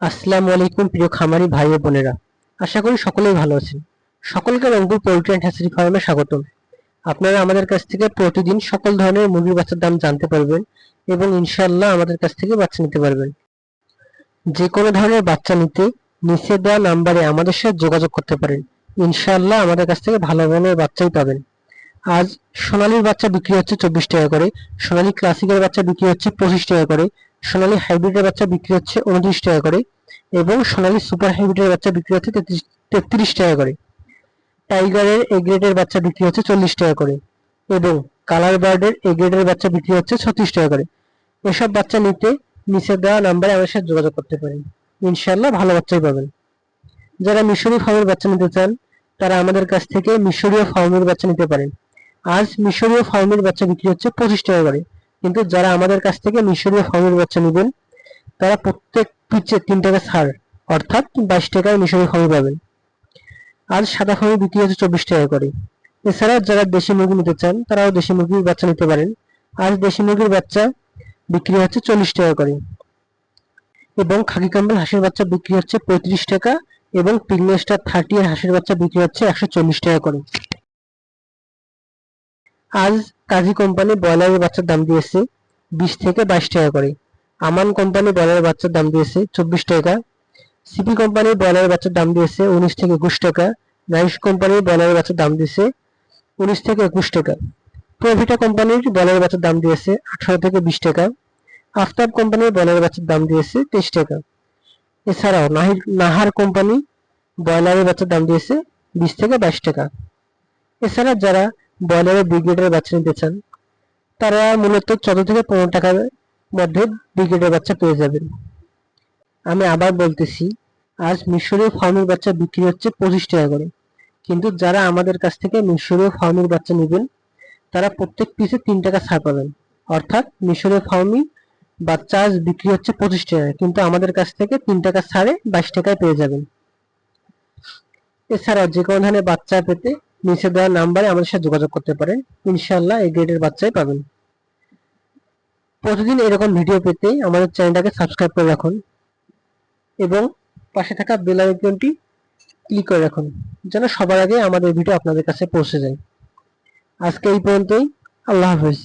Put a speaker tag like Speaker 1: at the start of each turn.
Speaker 1: আসসালামু আলাইকুম প্রিয় খামারি ভাই ও বোনেরা, আশা করি সকলেই ভালো আছেন। সকলকে রংপুর পোল্ট্রি অ্যান্ড হ্যাচারি ফার্মে স্বাগতম। আপনারা আমাদের কাছ থেকে প্রতিদিন সকল ধরনের মুরগির বাচ্চার দাম জানতে পারবেন এবং ইনশাআল্লাহ আমাদের কাছ থেকে বাচ্চা নিতে পারবেন। যে কোনো ধরনের বাচ্চা নিতে নিচে দেওয়া নাম্বারে আমাদের সাথে যোগাযোগ করতে পারেন। ইনশাআল্লাহ আমাদের কাছ থেকে ভালো ধরনের বাচ্চাই পাবেন। আজ সোনালীর বাচ্চা বিক্রি হচ্ছে 24 টাকা করে, সোনালী ক্লাসিকের বাচ্চা বিক্রি হচ্ছে 25 টাকা করে, সোনালী হাইব্রিডের বাচ্চা বিক্রি হচ্ছে 29 টাকা করে এবং সোনালী সুপার হাইব্রিডের বাচ্চা বিক্রি হচ্ছে 33 টাকা করে। টাইগারের এ গ্রেডের বাচ্চা বিক্রি হচ্ছে 40 টাকা করে এবং কালার বার্ডের এ গ্রেডের বাচ্চা বিক্রি হচ্ছে 36 টাকা করে। এসব বাচ্চা নিতে নিচে দেওয়া নাম্বারে আমাদের সাথে যোগাযোগ করতে পারেন। ইনশাআল্লাহ ভালো বাচ্চাই পাবেন। যারা মিশরীয় ফার্মের বাচ্চা নিতে চান তারা আমাদের কাছ থেকে মিশরীয় ফার্মের বাচ্চা নিতে পারেন। আজ মিশরীয় ফার্মের বাচ্চা বিক্রি হচ্ছে 25 টাকা করে, কিন্তু যারা আমাদের কাছ থেকে মিশরীয় ফার্মের বাচ্চা নেবেন তারা প্রত্যেক পিচে 3 টাকা ছাড়, অর্থাৎ 22 টাকায় মিশরীয় ফার্মি পাবেন। আজ সাদা ফার্মি বিক্রি হচ্ছে 24 টাকা করে। এছাড়া যারা দেশি মুরগি নিতে চান তারাও দেশি মুরগির বাচ্চা নিতে পারেন। আজ দেশি মুরগির বাচ্চা বিক্রি হচ্ছে 40 টাকা করে এবং খাকি ক্যাম্বেল হাঁসের বাচ্চা বিক্রি হচ্ছে 35 টাকা এবং পিগমি স্টার 30 এর হাঁসের বাচ্চা বিক্রি হচ্ছে 140 টাকা করে। আজ কাজী কোম্পানি ব্রয়লারের বাচ্চার দাম দিয়েছে 20 থেকে 22 টাকা করে। আমান কোম্পানি ব্রয়লারের বাচ্চার দাম দিয়েছে 24 টাকা। সিপি কোম্পানির ব্রয়লারের বাচ্চার দাম দিয়েছে 19 থেকে 21 টাকা। রাইস কোম্পানির ব্রয়লারের বাচ্চার দাম দিয়েছে 19 থেকে 21 টাকা। প্রভিটা কোম্পানির ব্রয়লারের বাচ্চার দাম দিয়েছে 18 থেকে 20 টাকা। আফতাব কোম্পানির ব্রয়লারের বাচ্চার দাম দিয়েছে 23 টাকা। এছাড়াও নাহার কোম্পানি ব্রয়লারের বাচ্চার দাম দিয়েছে 20 থেকে 22 টাকা। এছাড়া যারা ব্রয়লারের ব্রিগেডের বাচ্চা নিতে চান তারা মূলত 14 থেকে 15 টাকার মধ্যে ব্রিগেডের বাচ্চা পেয়ে যাবেন। আমি আবার বলতেছি, আজ মিশরীয় ফার্মের বাচ্চা বিক্রি হচ্ছে 25 টাকা করে, কিন্তু যারা আমাদের কাছ থেকে মিশরীয় ফার্মের বাচ্চা নেবেন তারা প্রত্যেক পিসে 3 টাকা ছাড় পাবেন। অর্থাৎ মিশরীয় ফার্মি বাচ্চা আজ বিক্রি হচ্ছে 25 টাকা, কিন্তু আমাদের কাছ থেকে 3 টাকা ছাড়ে 22 টাকায় পেয়ে যাবেন। এছাড়াও যে কোনো ধরনের বাচ্চা পেতে নিচে দেওয়া নাম্বারে আমাদের সাথে যোগাযোগ করতে পারেন। ইনশাআল্লাহ এই গ্রেডের বাচ্চাই পাবেন। প্রতিদিন এরকম ভিডিও পেতে আমাদের চ্যানেলটাকে সাবস্ক্রাইব করে রাখুন এবং পাশে থাকা বেল আইকনটি ক্লিক করে রাখুন যেন সবার আগে আমাদের ভিডিও আপনাদের কাছে পৌঁছে যায়। আজকে এই পর্যন্তই। আল্লাহ হাফেজ।